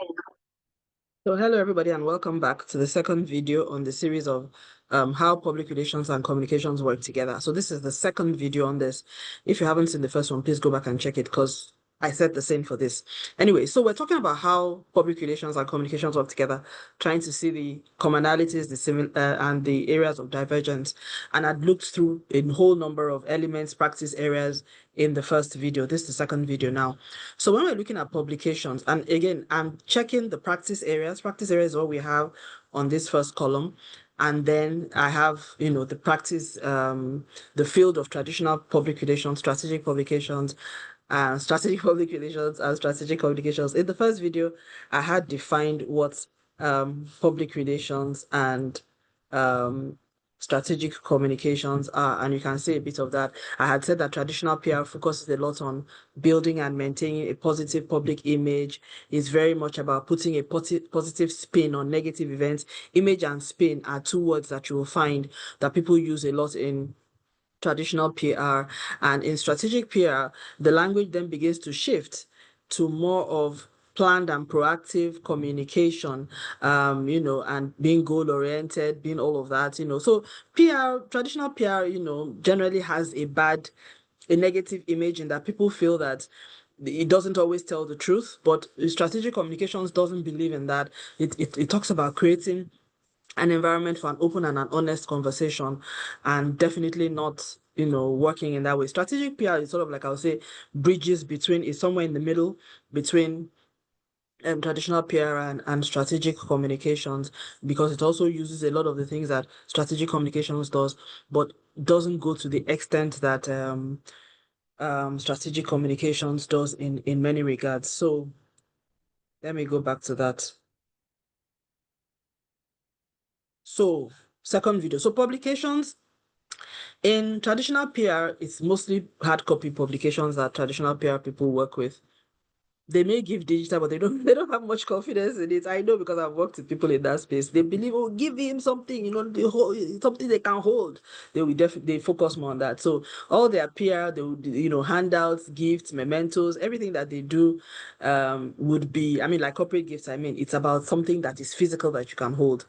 So hello everybody and welcome back to the second video on the series of how public relations and communications work together. So this is the second video on this. If you haven't seen the first one, please go back and check it because I set the same for this. Anyway, so we're talking about how public relations and communications work together, trying to see the commonalities, the similar and the areas of divergence. And I'd looked through a whole number of elements, practice areas in the first video. This is the second video now. So when we're looking at publications, and again, I'm checking the practice areas. Practice areas is what we have on this first column. And then I have, the practice, the field of traditional public relations, strategic publications, strategic public relations, and strategic communications. In the first video, I had defined what public relations and um, strategic communications are, and you can see a bit of that. I had said that traditional PR focuses a lot on building and maintaining a positive public image. Is very much about putting a positive spin on negative events. Image and spin are two words that you will find that people use a lot in traditional PR. And in strategic PR, the language then begins to shift to more of planned and proactive communication, and being goal oriented, being all of that. So PR, traditional PR, generally has a negative image in that people feel that it doesn't always tell the truth, but strategic communications doesn't believe in that. It talks about creating an environment for an open and an honest conversation, and definitely not working in that way. Strategic PR is sort of like, I would say, bridges between, is somewhere in the middle between traditional PR and strategic communications, because it also uses a lot of the things that strategic communications does, but doesn't go to the extent that strategic communications does in many regards. So let me go back to that. So second video. So publications. In traditional PR, it's mostly hard copy publications that traditional PR people work with. They may give digital, but they don't have much confidence in it. I know because I've worked with people in that space. They believe, oh, give him something, something they can hold. They focus more on that. So all their PR, they would, handouts, gifts, mementos, everything that they do, would be, I mean, like corporate gifts. I mean, it's about something that is physical that you can hold.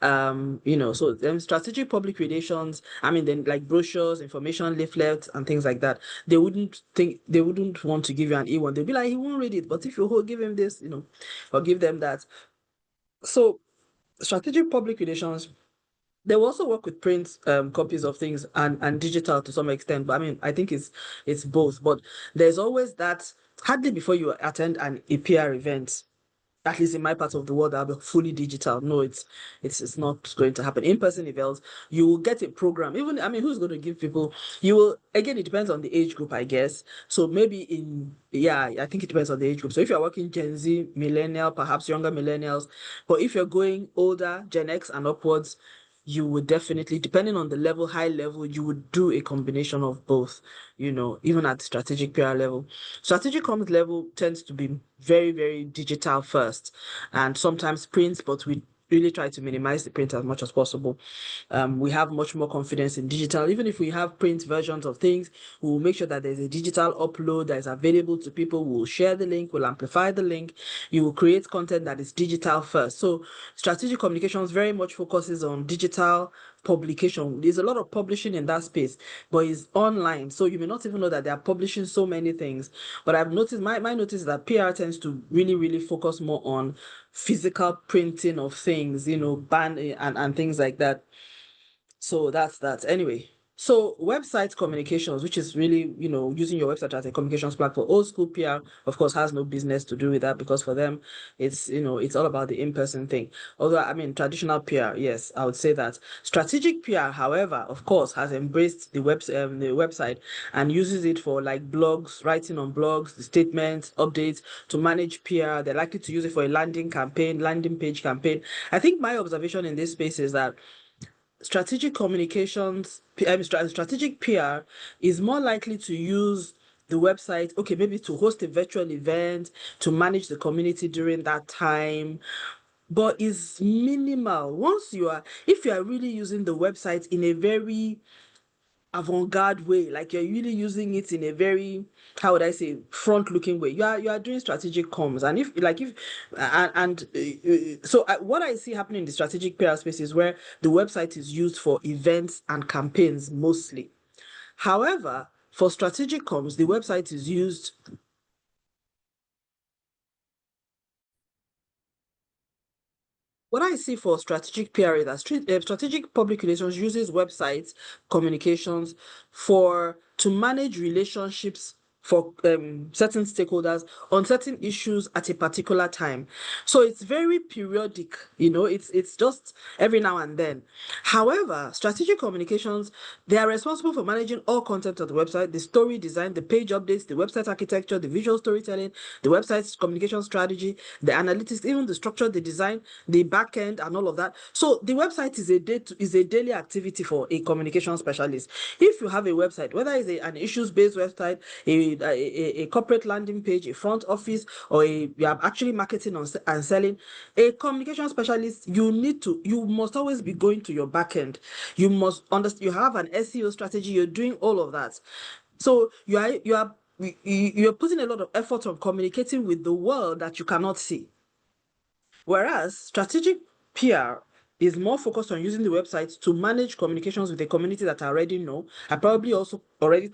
So strategic public relations. I mean, then like brochures, information leaflets, and things like that. They wouldn't want to give you an E1. They'd be like, he won't read it. But if you give him this, or give them that. So strategic public relations, they will also work with print copies of things and digital to some extent. But I mean, I think it's both. But there's always that hardly before you attend an APR event, at least in my part of the world, that'll be fully digital. No, it's not going to happen. In-person events, you will get a program. Even, I mean, who's going to give people? You will, again, it depends on the age group, I guess. So maybe yeah, I think it depends on the age group. So if you're working Gen Z, millennial, perhaps younger millennials, but if you're going older, Gen X and upwards, you would definitely, depending on the level, high level, you would do a combination of both, even at the strategic PR level. Strategic comms level tends to be very, very digital first, and sometimes print, but we really try to minimize the print as much as possible. We have much more confidence in digital. Even if we have print versions of things, we will make sure that there's a digital upload that is available to people. We'll share the link, we'll amplify the link. You will create content that is digital first. So strategic communications very much focuses on digital publication. There's a lot of publishing in that space, but it's online. So you may not even know that they are publishing so many things. But I've noticed, my notice is that PR tends to really, really focus more on physical printing of things, ban and things like that. So that's that. Anyway, so website communications, which is really, using your website as a communications platform. Old school PR, of course, has no business to do with that, because for them, it's all about the in-person thing. Although, I mean, traditional PR, yes, I would say that. Strategic PR, however, of course, has embraced the website and uses it for like blogs, writing on blogs, the statements, updates to manage PR. They're likely to use it for a landing page campaign. I think my observation in this space is that strategic communications, strategic PR is more likely to use the website, okay, maybe to host a virtual event, to manage the community during that time, but is minimal. If you are really using the website in a very avant-garde way, like you're really using it in a very, how would I say, front-looking way. You are doing strategic comms, and what I see happening in the strategic PR space is where the website is used for events and campaigns mostly. However, for strategic comms, the website is used. What I see for strategic PR is that strategic public relations uses websites, communications to manage relationships for certain stakeholders on certain issues at a particular time. So it's very periodic, it's just every now and then. However, strategic communications, they are responsible for managing all content of the website, the story design, the page updates, the website architecture, the visual storytelling, the website's communication strategy, the analytics, even the structure, the design, the back end, and all of that. So the website is a daily activity for a communication specialist. If you have a website, whether it's an issues-based website, a corporate landing page, a front office, or you are actually marketing and selling, a communication specialist, you must always be going to your back end. You must understand, you have an SEO strategy, you're doing all of that. So you're putting a lot of effort on communicating with the world that you cannot see. Whereas strategic PR is more focused on using the website to manage communications with a community that I already know. I probably also already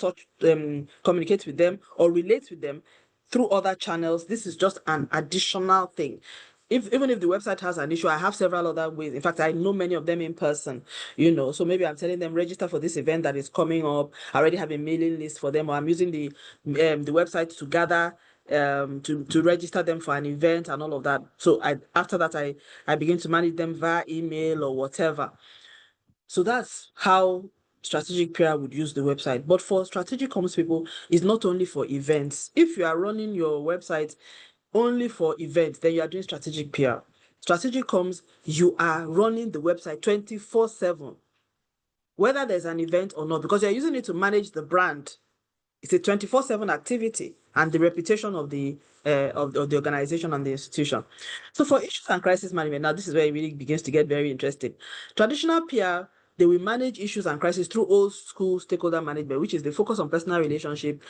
communicate with them or relate with them through other channels. This is just an additional thing. Even if the website has an issue, I have several other ways. In fact, I know many of them in person, So maybe I'm telling them register for this event that is coming up. I already have a mailing list for them, or I'm using the website to gather to register them for an event and all of that. So after that I begin to manage them via email or whatever. So that's how strategic PR would use the website. But for strategic comms people, it's not only for events. If you are running your website only for events, then you are doing strategic PR. Strategic comms, you are running the website 24/7, whether there's an event or not, because you're using it to manage the brand. It's a 24/7 activity and the reputation of the organization and the institution. So for issues and crisis management, now this is where it really begins to get very interesting. Traditional PR, they will manage issues and crises through old school stakeholder management, which is the focus on personal relationship.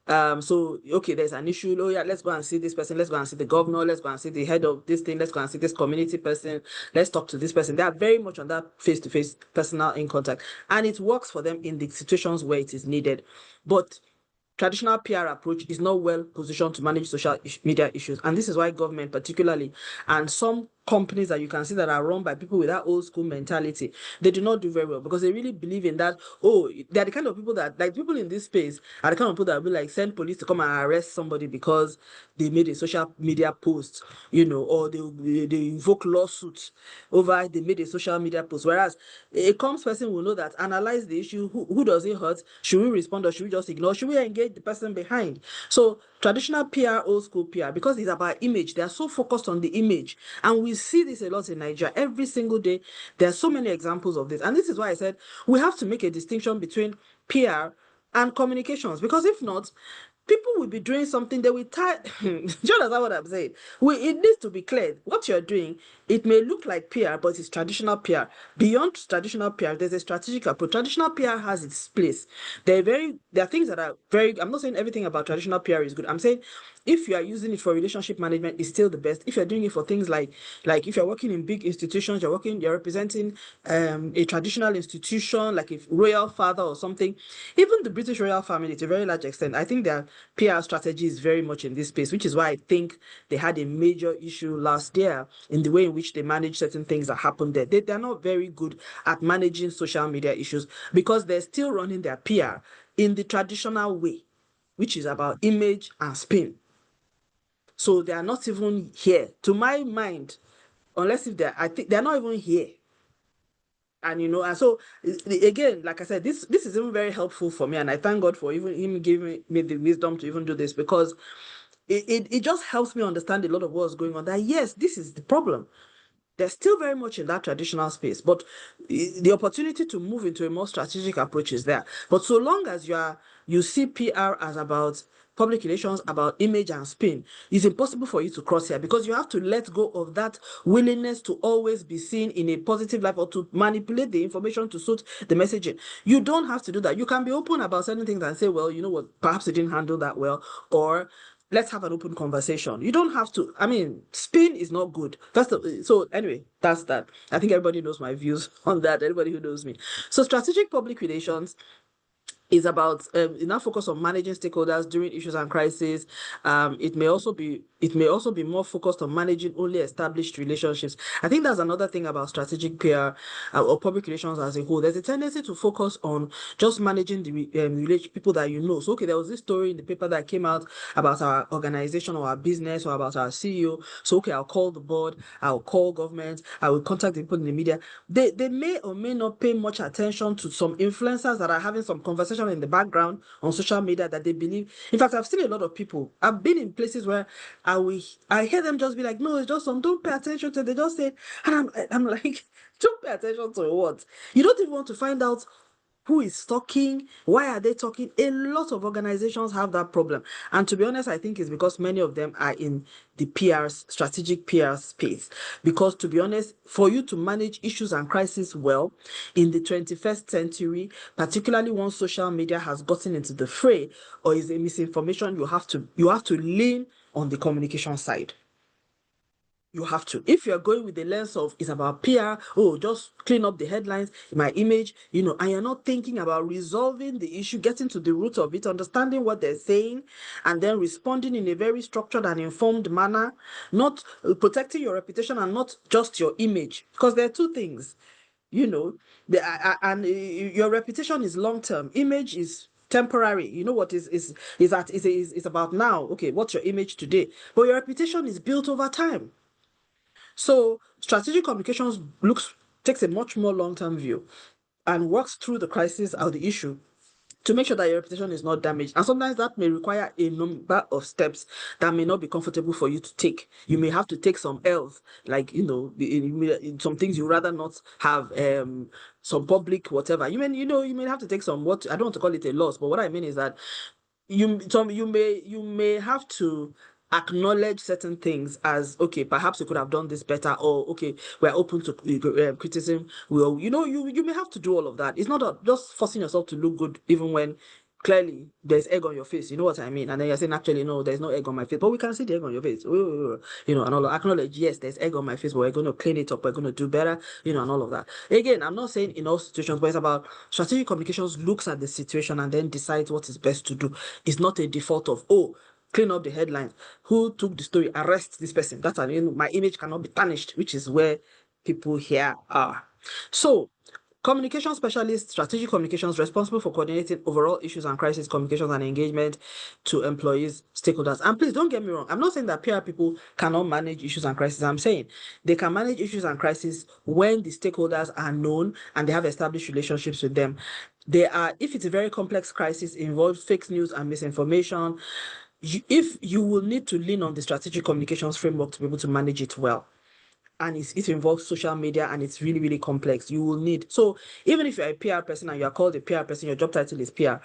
So okay, there's an issue. Oh yeah, let's go and see this person. Let's go and see the governor. Let's go and see the head of this thing. Let's go and see this community person. Let's talk to this person. They are very much on that face-to-face personal in contact, and it works for them in the situations where it is needed. But traditional PR approach is not well positioned to manage social media issues. And this is why government particularly, and some companies that you can see that are run by people with that old school mentality, they do not do very well because they really believe in that. Oh, they're the kind of people that, like people in this space, are the kind of people that will like send police to come and arrest somebody because they made a social media post, or they invoke lawsuits over they made a social media post. Whereas a comms person will know that, analyze the issue, who does it hurt? Should we respond or should we just ignore? Should we engage the person behind? So traditional PR, old school PR, because it's about image, they are so focused on the image. And we see this a lot in Nigeria every single day. There are so many examples of this. And this is why I said we have to make a distinction between PR and communications, because if not, people will be doing something, they will tie. Do you understand what I'm saying? It needs to be clear. What you're doing, it may look like PR, but it's traditional PR. Beyond traditional PR, there's a strategic approach. Traditional PR has its place. There are things that are very, I'm not saying everything about traditional PR is good. I'm saying if you are using it for relationship management, it's still the best. If you're doing it for things like if you're working in big institutions, you're representing a traditional institution like a royal father or something, even the British royal family to a very large extent, I think their PR strategy is very much in this space, which is why I think they had a major issue last year in the way in which they manage certain things that happened there. They're not very good at managing social media issues because they're still running their PR in the traditional way, which is about image and spin. So they are not even here, to my mind, unless if I think they're not even here. And so again, like I said, this is even very helpful for me, and I thank God for even him giving me the wisdom to even do this, because it just helps me understand a lot of what's going on. That yes, this is the problem. They're still very much in that traditional space, but the opportunity to move into a more strategic approach is there. But so long as you see PR as about public relations about image and spin, it's impossible for you to cross here because you have to let go of that willingness to always be seen in a positive light or to manipulate the information to suit the messaging. You don't have to do that. You can be open about certain things and say, well, you know what, perhaps you didn't handle that well, or let's have an open conversation. You don't have to. I mean, spin is not good. So anyway, that's that. I think everybody knows my views on that. Everybody who knows me. So strategic public relations is about enough focus on managing stakeholders during issues and crises. It may also be more focused on managing only established relationships. I think that's another thing about strategic PR or public relations as a whole. There's a tendency to focus on just managing the people that you know. So okay, there was this story in the paper that came out about our organization or our business or about our CEO. So okay, I'll call the board, I'll call government, I will contact the people in the media. They may or may not pay much attention to some influencers that are having some conversation in the background on social media that they believe. In fact, I've seen a lot of people. I've been in places where I hear them just be like, no, it's just some, don't pay attention to it. They just say, and I'm like, don't pay attention to what? You don't even want to find out who is talking, why are they talking. A lot of organizations have that problem, and to be honest, I think it's because many of them are in the strategic PR space. Because to be honest, for you to manage issues and crises well in the 21st century, particularly once social media has gotten into the fray or is a misinformation, you have to lean on the communication side. You have to. If you're going with the lens of it's about PR, oh, just clean up the headlines, my image, and you're not thinking about resolving the issue, getting to the root of it, understanding what they're saying, and then responding in a very structured and informed manner, not protecting your reputation and not just your image. Because there are two things, and your reputation is long term, image is temporary. You know what is about now. Okay, what's your image today? But your reputation is built over time. So strategic communications takes a much more long-term view and works through the crisis or the issue to make sure that your reputation is not damaged. And sometimes that may require a number of steps that may not be comfortable for you to take. You may have to take some L's, like, in some things you rather not have some public whatever. You may have to take some, what I don't want to call it a loss, but what I mean is that you may have to acknowledge certain things as, okay, perhaps you could have done this better, or okay, we're open to criticism. You may have to do all of that. It's not just forcing yourself to look good even when clearly there's egg on your face. You know what I mean? And then you're saying, actually, no, there's no egg on my face, but we can see the egg on your face. And all acknowledge, yes, there's egg on my face, but we're going to clean it up, we're going to do better, and all of that. Again, I'm not saying in all situations, but it's about strategic communications looks at the situation and then decides what is best to do. It's not a default of, oh, clean up the headlines. Who took the story? Arrest this person. That's my image cannot be tarnished, which is where people here are. So, communication specialist, strategic communications, responsible for coordinating overall issues and crisis communications and engagement to employees, stakeholders. And please don't get me wrong. I'm not saying that PR people cannot manage issues and crises. I'm saying they can manage issues and crises when the stakeholders are known and they have established relationships with them. If it's a very complex crisis, involves fake news and misinformation, if you will need to lean on the strategic communications framework to be able to manage it well, and it involves social media and it's really, really complex, you will need. So even if you're a PR person and you are called a PR person, your job title is PR.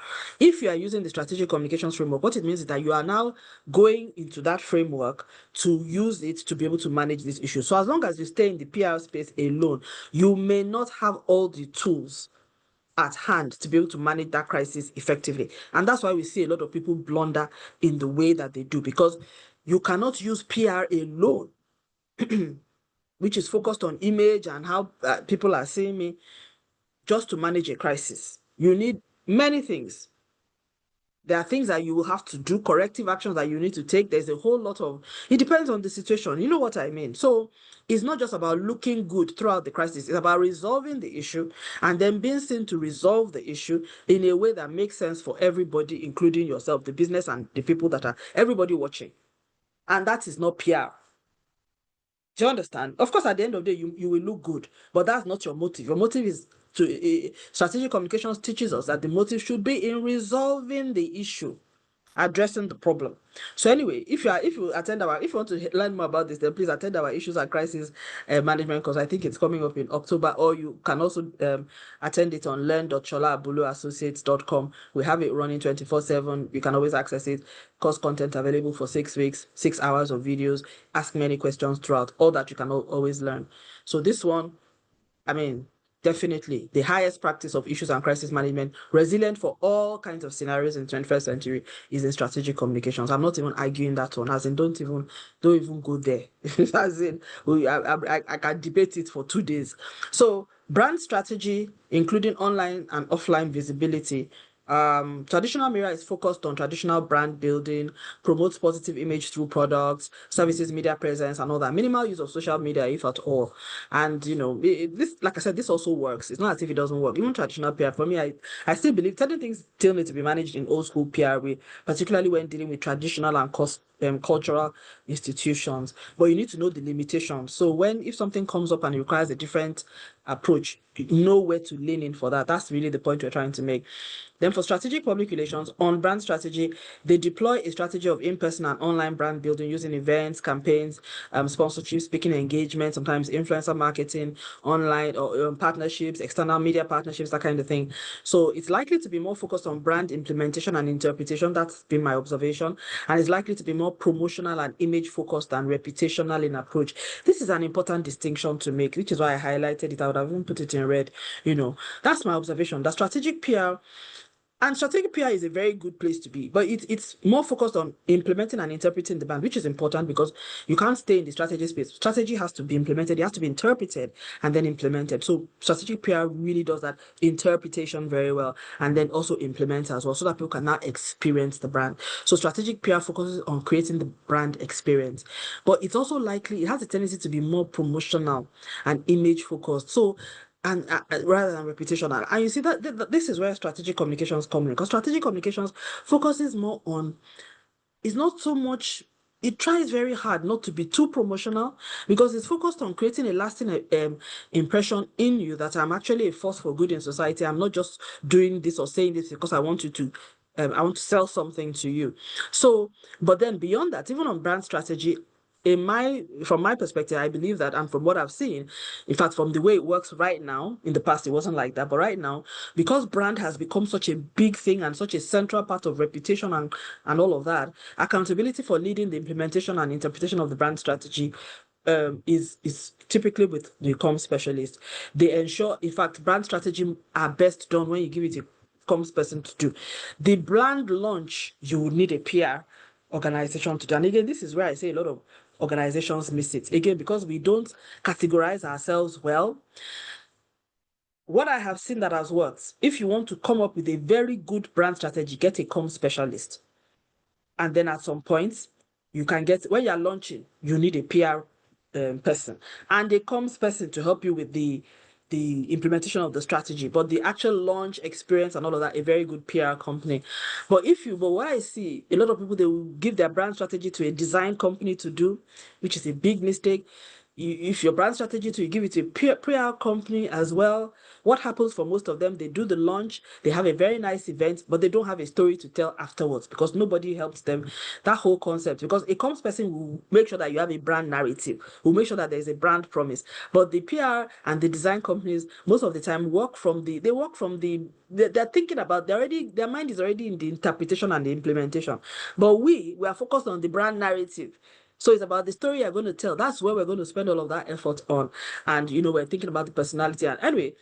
If you are using the strategic communications framework, what it means is that you are now going into that framework to use it to be able to manage this issue. So as long as you stay in the PR space alone, you may not have all the tools at hand to be able to manage that crisis effectively. And that's why we see a lot of people blunder in the way that they do, because you cannot use PR alone, which is focused on image and how people are seeing me, just to manage a crisis. You need many things. There are things that you will have to do, corrective actions that you need to take. There's a whole lot of, it depends on the situation. You know what I mean? So it's not just about looking good throughout the crisis. It's about resolving the issue and then being seen to resolve the issue in a way that makes sense for everybody, including yourself, the business and the people that are, everybody watching. And that is not PR. Do you understand? Of course, at the end of the day, you will look good, but that's not your motive. Your motive is strategic communications teaches us that the motive should be in resolving the issue. addressing the problem. So anyway, if you want to learn more about this, then please attend our issues and crisis management course. I think it's coming up in October, or you can also attend it on learn.cholaabuluassociates.com. We have it running 24/7. You can always access it. Course content available for 6 weeks, 6 hours of videos. Ask many questions throughout. All that you can always learn. So this one, I mean, definitely the highest practice of issues and crisis management, resilient for all kinds of scenarios in the 21st century, is in strategic communications. I'm not even arguing that one. As in, don't even go there. As in, I can debate it for 2 days. So brand strategy, including online and offline visibility. Traditional Mirror is focused on traditional brand building, promotes positive image through products, services, media presence, and all that. Minimal use of social media, if at all. And this, like I said, this also works. It's not as if it doesn't work. Even traditional PR, for me, I still believe certain things still need to be managed in old school PR way, particularly when dealing with traditional and cultural institutions. But you need to know the limitations. So if something comes up and it requires a different approach, you know where to lean in for that. That's really the point we're trying to make. Then for strategic public relations, on brand strategy, they deploy a strategy of in-person and online brand building using events, campaigns, sponsorship, speaking engagement, sometimes influencer marketing, online or partnerships, external media partnerships, that kind of thing. So it's likely to be more focused on brand implementation and interpretation. That's been my observation. And it's likely to be more promotional and image focused than reputational in approach. This is an important distinction to make, which is why I highlighted it. I would have even put it in red. That's my observation. The strategic PR and strategic PR is a very good place to be, but it's more focused on implementing and interpreting the brand, which is important because you can't stay in the strategy space. Strategy has to be implemented, it has to be interpreted and then implemented. So strategic PR really does that interpretation very well and then also implements as well so that people can now experience the brand. So strategic PR focuses on creating the brand experience, but it's also likely, it has a tendency to be more promotional and image focused. So and rather than reputational. And you see that this is where strategic communications come in, because strategic communications focuses more on, it's not so much, it tries very hard not to be too promotional because it's focused on creating a lasting impression in you that I'm actually a force for good in society. I'm not just doing this or saying this because I want you to I want to sell something to you. So, but then beyond that, even on brand strategy, from my perspective, I believe that, and from what I've seen, in fact, from the way it works right now, in the past it wasn't like that, but right now, because brand has become such a big thing and such a central part of reputation and all of that, accountability for leading the implementation and interpretation of the brand strategy is typically with the comms specialist. They ensure, in fact, brand strategy are best done when you give it a comms person to do. The brand launch, you would need a PR organization to do. And again, this is where I say a lot of organizations miss it. Again, because we don't categorize ourselves well. What I have seen that has worked, if you want to come up with a very good brand strategy, get a comms specialist. And then at some point, you can get, when you're launching, you need a PR person and a comms person to help you with the implementation of the strategy, but the actual launch experience and all of that, a very good PR company. But what I see, a lot of people, they will give their brand strategy to a design company to do, which is a big mistake. If your brand strategy to give it to a PR company as well, what happens for most of them, they do the launch, they have a very nice event, but they don't have a story to tell afterwards because nobody helps them. That whole concept, because a comms person will make sure that you have a brand narrative, will make sure that there's a brand promise. But the PR and the design companies, most of the time, they're thinking about, their mind is already in the interpretation and the implementation. But we are focused on the brand narrative. So it's about the story you're going to tell. That's where we're going to spend all of that effort on. And, we're thinking about the personality. And anyway,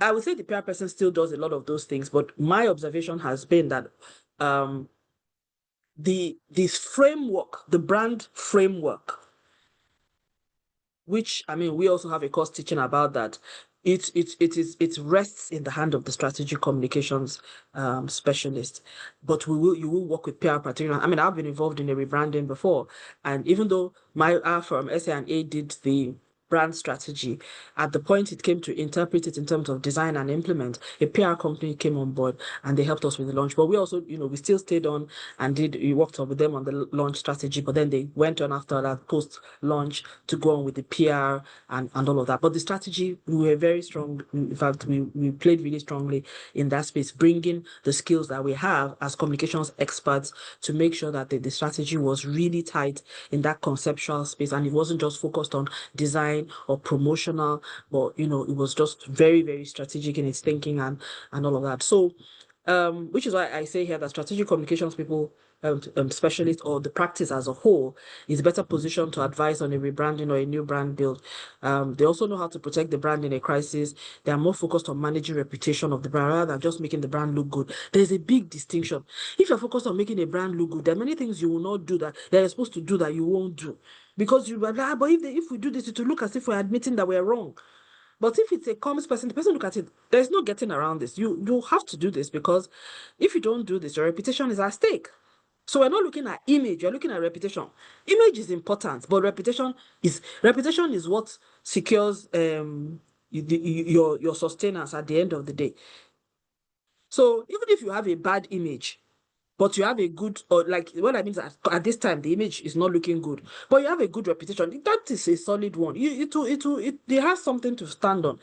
I would say the PR person still does a lot of those things. But my observation has been that this framework, the brand framework, which, we also have a course teaching about that. It rests in the hand of the strategic communications specialist, but you will work with PR practitioners. I've been involved in a rebranding before, and even though our firm SA&A did the brand strategy. At the point it came to interpret it in terms of design and implement, a PR company came on board and they helped us with the launch. But we also, we still stayed on and we worked on with them on the launch strategy, but then they went on after that post-launch to go on with the PR and all of that. But the strategy, we were very strong. In fact, we played really strongly in that space, bringing the skills that we have as communications experts to make sure that the strategy was really tight in that conceptual space, and it wasn't just focused on design or promotional, but it was just very, very strategic in its thinking and all of that. So which is why I say here that strategic communications people, specialists, or the practice as a whole, is better positioned to advise on a rebranding or a new brand build. They also know how to protect the brand in a crisis. They are more focused on managing reputation of the brand rather than just making the brand look good. There's a big distinction. If you're focused on making a brand look good, there are many things you will not do that they're supposed to do that you won't do. Because you are like, but if we do this, it will look as if we're admitting that we're wrong. But if it's a comms person, the person look at it, there's no getting around this. You have to do this, because if you don't do this, your reputation is at stake. So we're not looking at image, you're looking at reputation. Image is important, but reputation is what secures your sustenance at the end of the day. So even if you have a bad image, but you have a good, or like what I mean is at this time the image is not looking good, but you have a good reputation, that is a solid one. They have something to stand on.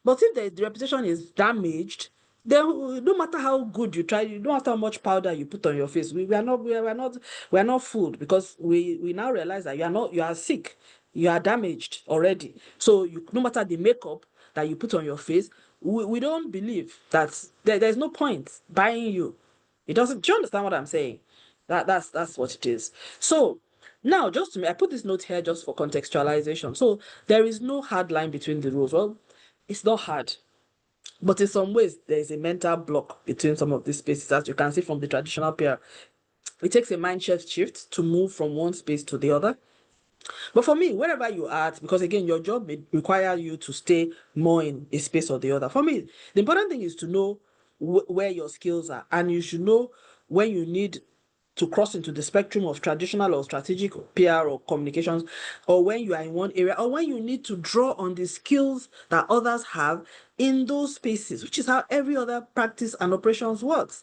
But if the reputation is damaged, then no matter how good you try, no matter how much powder you put on your face, we are not fooled, because we now realize that you are sick, you are damaged already. So no matter the makeup that you put on your face, we don't believe that there's no point buying you. It doesn't. Do you understand what I'm saying? That's what it is. So now, I put this note here just for contextualization. So there is no hard line between the rules. Well, it's not hard, but in some ways there is a mental block between some of these spaces, as you can see from the traditional PR. It takes a mindset shift to move from one space to the other. But for me, wherever you are at, because again, your job may require you to stay more in a space or the other. For me, the important thing is to know where your skills are, and you should know when you need to cross into the spectrum of traditional or strategic PR or communications, or when you are in one area, or when you need to draw on the skills that others have in those spaces, which is how every other practice and operations works.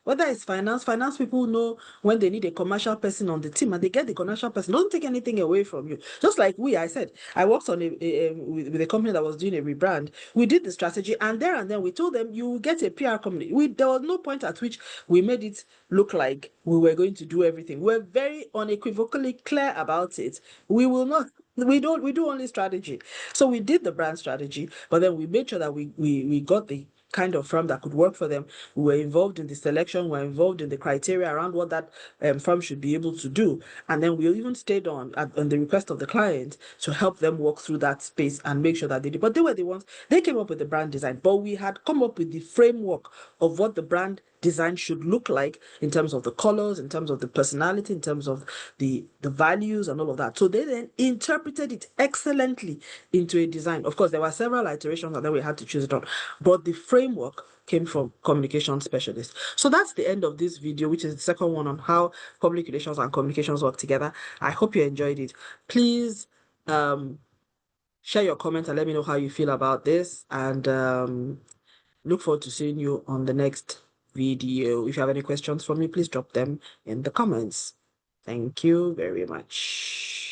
Whether it's finance people know when they need a commercial person on the team, and they get the commercial person. Don't take anything away from you. Just like I said, I worked on with a company that was doing a rebrand. We did the strategy, and then we told them, you will get a PR company. There was no point at which we made it look like we were going to do everything. We're very unequivocally clear about it. We will not. We do only strategy. So we did the brand strategy, but then we made sure that we got the kind of firm that could work for them. We were involved in the selection, we were involved in the criteria around what that firm should be able to do. And then we even stayed on the request of the client to help them walk through that space and make sure that they did. But they were the ones, they came up with the brand design, but we had come up with the framework of what the brand design should look like in terms of the colors, in terms of the personality, in terms of the values and all of that. So they then interpreted it excellently into a design. Of course, there were several iterations and then we had to choose it on, but the framework came from communication specialists. So that's the end of this video, which is the second one on how public relations and communications work together. I hope you enjoyed it. Please share your comments and let me know how you feel about this, and look forward to seeing you on the next video. If you have any questions for me, please drop them in the comments. Thank you very much.